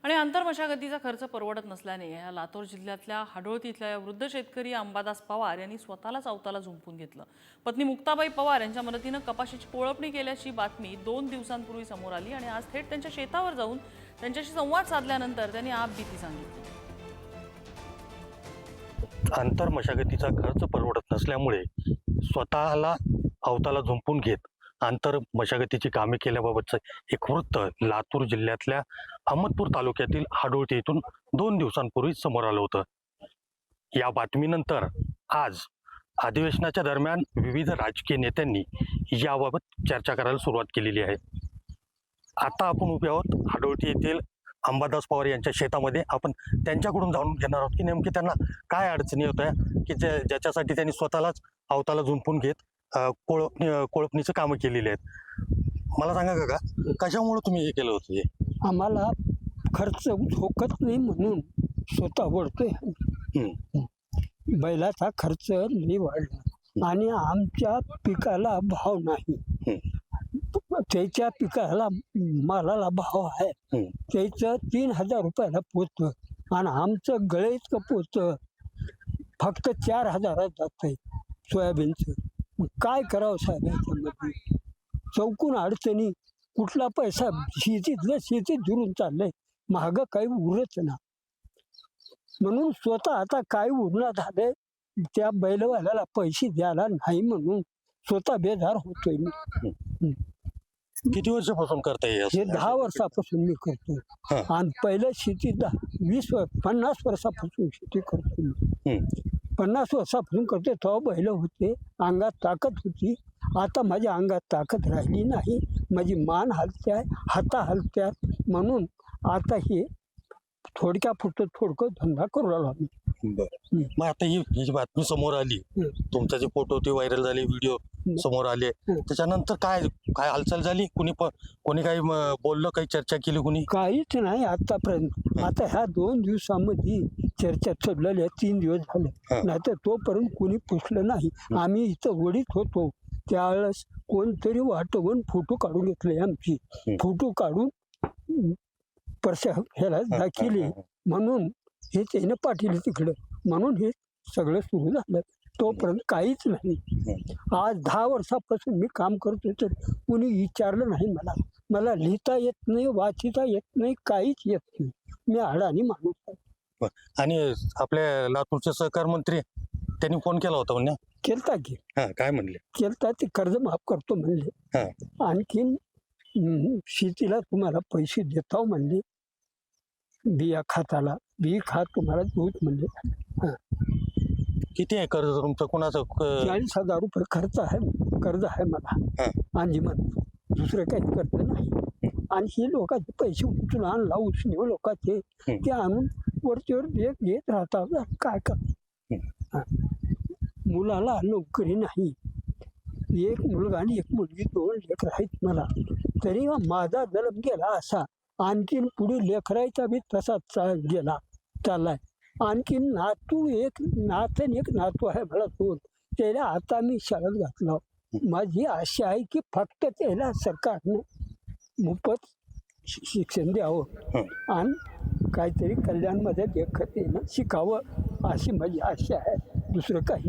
आणि आंतरमशागतीचा खर्च परवडत नसल्याने या लातूर जिल्ह्यातल्या हाडोळती इथल्या या वृद्ध शेतकरी अंबादास पवार यांनी स्वतःलाच अवताला झुंपून घेतलं। पत्नी मुक्ताबाई पवार यांच्या मदतीने कपाशीची कोळपणी केल्याची बातमी 2 दिवसांपूर्वी समोर आली आणि आज थेट त्यांच्या शेतावर जाऊन त्यांच्याशी संवाद साधल्यानंतर त्यांनी आपबीती सांगितली। आंतरमशागतीचा खर्च परवडत नसल्यामुळे स्वतःला अवताला झुंपून घेत आंतरमशागतीची कामे केल्याबाबतचं एक वृत्त लातूर जिल्ह्यातल्या अहमदपूर तालुक्यातील हाडोळती येथून 2 दिवसांपूर्वी समोर आलं होतं। या बातमीनंतर आज अधिवेशनाच्या दरम्यान विविध राजकीय नेत्यांनी याबाबत चर्चा करायला सुरुवात केलेली आहे। आता आपण उभे आहोत हाडोळती येथील अंबादास पवार यांच्या शेतामध्ये। आपण त्यांच्याकडून जाणून घेणार आहोत की नेमकी त्यांना काय अडचणी होत्या की ज्याच्यासाठी त्यांनी स्वतःलाच अवताला झुंपून घेत कोळपणीचं कामं केलेली आहेत। मला सांगा काका, कशामुळे तुम्ही हे केलं होतं? हे आम्हाला खर्च झोकत नाही म्हणून स्वतः ओढतोय। बैलाचा खर्च लई वाढला आणि आमच्या पिकाला भाव नाही। त्याच्या पिकाला मालाला भाव आहे, त्याचं 3000 रुपयाला पोचतं आणि आमचं गळे इतकं पोचतं फक्त 4000 जातंय सोयाबीनचं। काय करावं साहेब? याच्यामध्ये चौकून अडचणी, कुठला पैसा शेतीत दुरून चाललंय, महाग काही उरत ना। म्हणून स्वतः आता काय उरणार झालंय, त्या बैलवाल्याला पैसे द्यायला नाही म्हणून स्वतः बेजार होतोय मी। किती वर्षापासून करताय हे 10 वर्षापासून मी करतो आणि पहिलं शेती 50 वर्षापासून शेती करतो मी। 50 वर्षापासून करते, तेव्हा बैल होते, अंगात ताकद होती। आता माझ्या अंगात ताकद राहिली नाही, माझी मान हलते आहे, हाता हलत्यात, म्हणून आता हे थोडकं धंदा करू लागलो आम्ही। मग आता ही जी बातमी समोर आली, तुमचा जे फोटो ते व्हायरल झाले, व्हिडिओ समोर आले, त्याच्यानंतर काय काय हालचाल झाली? कोणी काही बोललं, काही चर्चा केली कोणी? काहीच नाही आतापर्यंत। आता ह्या 2 दिवसामध्ये चर्चा चाललेल्या 3 दिवस झाले, नाही तर तोपर्यंत कोणी पुसलं नाही। आम्ही इथं वडीत होतो त्यावेळेस कोणतरी वाटवून फोटो काढून घेतले आमची, फोटो काढून ह्याला दाखिले म्हणून हे त्यानं पाठवले तिकडं, म्हणून हे सगळं सुरू झालं। तोपर्यंत काहीच नाही। आज 10 वर्षापासून मी काम करतो तर कोणी विचारलं नाही मला लिहिता येत नाही, वाचिता येत नाही, काहीच येत नाही। मी अडाणी माणूस आहे। आणि आपल्या लातूरचे सहकार मंत्री त्यांनी फोन केला होता म्हणजे? केलता की? काय म्हणले? केलता, ते कर्ज माफ करतो म्हणले, आणखीन शेतीला तुम्हाला पैसे देताव म्हणले, बिया खाताला बी खात तुम्हाला दूध म्हणले। किती आहे कर्ज तुमचं? कोणाचं? 40,000 रुपये कर्ज आहे मला अंजीमन, दुसरं काही कर्ज नाही। आणि हे लोकांचे पैसे उचलून आणला, उचलून लोकांचे ते आणून वरचीवर घेत राहतात। काय कर, मुलाला नोकरी नाही, एक मुलगा आणि एक मुलगी, 2 लेकरं आहेत मला, तरी माझा जन्म गेला असा, आणखीन पुढे लेकरायचा बी तसाच चाललाय। आणखीन एक नातू आहे मला 2, त्याला आता मी शाळेत घातलं। माझी आशा आहे की फक्त त्याला सरकारने मोफत शिक्षण द्यावं आणि काहीतरी कल्याणमध्ये देखत येणं शिकावं, अशी माझी आशा आहे, दुसरं काही।